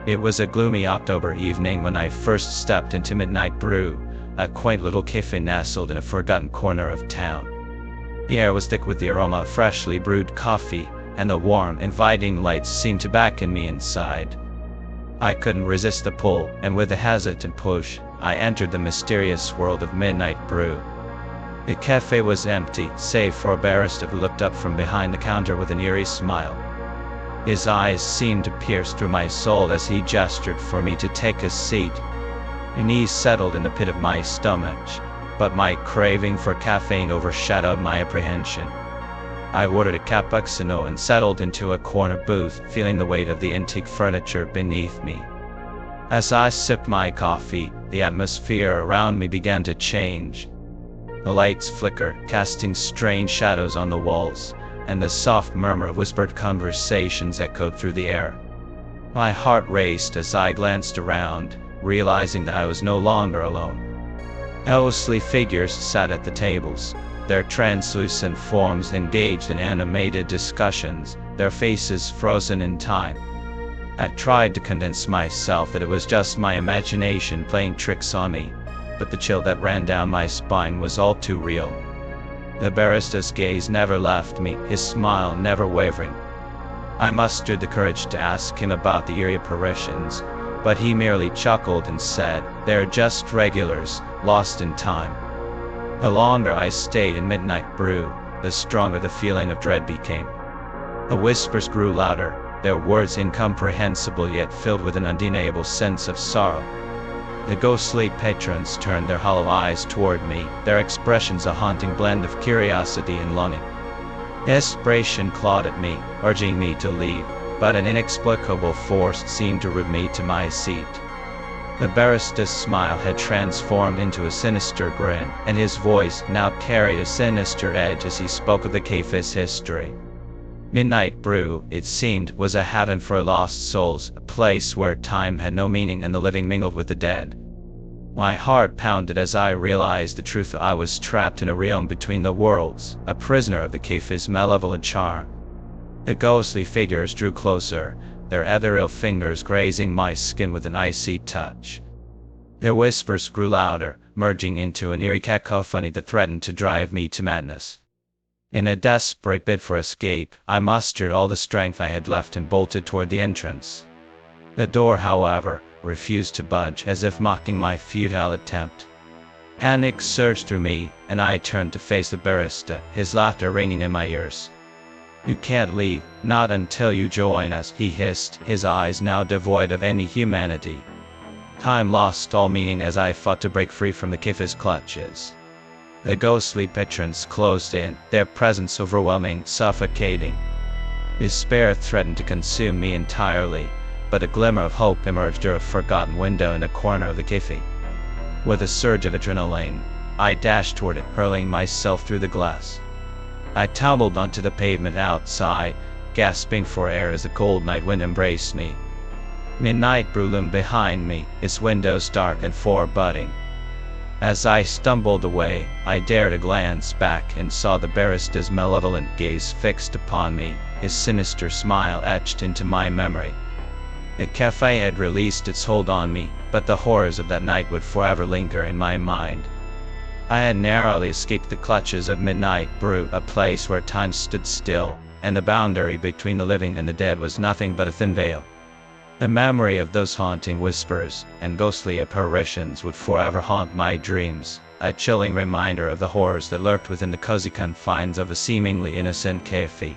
It was a gloomy October evening when I first stepped into Midnight Brew, a quaint little cafe nestled in a forgotten corner of town. The air was thick with the aroma of freshly brewed coffee, and the warm, inviting lights seemed to beckon me inside. I couldn't resist the pull, and with a hesitant push, I entered the mysterious world of Midnight Brew. The cafe was empty, save for a barista who looked up from behind the counter with an eerie smile. His eyes seemed to pierce through my soul as he gestured for me to take a seat. My knees settled in the pit of my stomach, but my craving for caffeine overshadowed my apprehension. I ordered a cappuccino and settled into a corner booth, feeling the weight of the antique furniture beneath me. As I sipped my coffee, the atmosphere around me began to change. The lights flickered, casting strange shadows on the walls, and the soft murmur of whispered conversations echoed through the air. My heart raced as I glanced around, realizing that I was no longer alone. Ghostly figures sat at the tables, their translucent forms engaged in animated discussions, their faces frozen in time. I tried to convince myself that it was just my imagination playing tricks on me, but the chill that ran down my spine was all too real. The barista's gaze never left me, his smile never wavering. I mustered the courage to ask him about the eerie apparitions, but he merely chuckled and said, "They're just regulars, lost in time." The longer I stayed in Midnight Brew, the stronger the feeling of dread became. The whispers grew louder, their words incomprehensible yet filled with an undeniable sense of sorrow. The ghostly patrons turned their hollow eyes toward me, their expressions a haunting blend of curiosity and longing. Desperation clawed at me, urging me to leave, but an inexplicable force seemed to root me to my seat. The barista's smile had transformed into a sinister grin, and his voice now carried a sinister edge as he spoke of the cafe's history. Midnight Brew, it seemed, was a haven for lost souls, a place where time had no meaning and the living mingled with the dead. My heart pounded as I realized the truth. I was trapped in a realm between the worlds, a prisoner of the cafe's malevolent charm. The ghostly figures drew closer, their ethereal fingers grazing my skin with an icy touch. Their whispers grew louder, merging into an eerie cacophony that threatened to drive me to madness. In a desperate bid for escape, I mustered all the strength I had left and bolted toward the entrance. The door, however, refused to budge, as if mocking my futile attempt. Panic surged through me, and I turned to face the barista, his laughter ringing in my ears. "You can't leave, not until you join us," he hissed, his eyes now devoid of any humanity. Time lost all meaning as I fought to break free from the cafe's clutches. The ghostly patrons closed in, their presence overwhelming, suffocating. Despair threatened to consume me entirely, but a glimmer of hope emerged through a forgotten window in the corner of the cafe. With a surge of adrenaline, I dashed toward it, hurling myself through the glass. I tumbled onto the pavement outside, gasping for air as the cold night wind embraced me. Midnight Brew loomed behind me, its windows dark and foreboding. As I stumbled away, I dared a glance back and saw the barista's malevolent gaze fixed upon me, his sinister smile etched into my memory. The cafe had released its hold on me, but the horrors of that night would forever linger in my mind. I had narrowly escaped the clutches of Midnight Brew, a place where time stood still, and the boundary between the living and the dead was nothing but a thin veil. The memory of those haunting whispers and ghostly apparitions would forever haunt my dreams, a chilling reminder of the horrors that lurked within the cozy confines of a seemingly innocent cafe.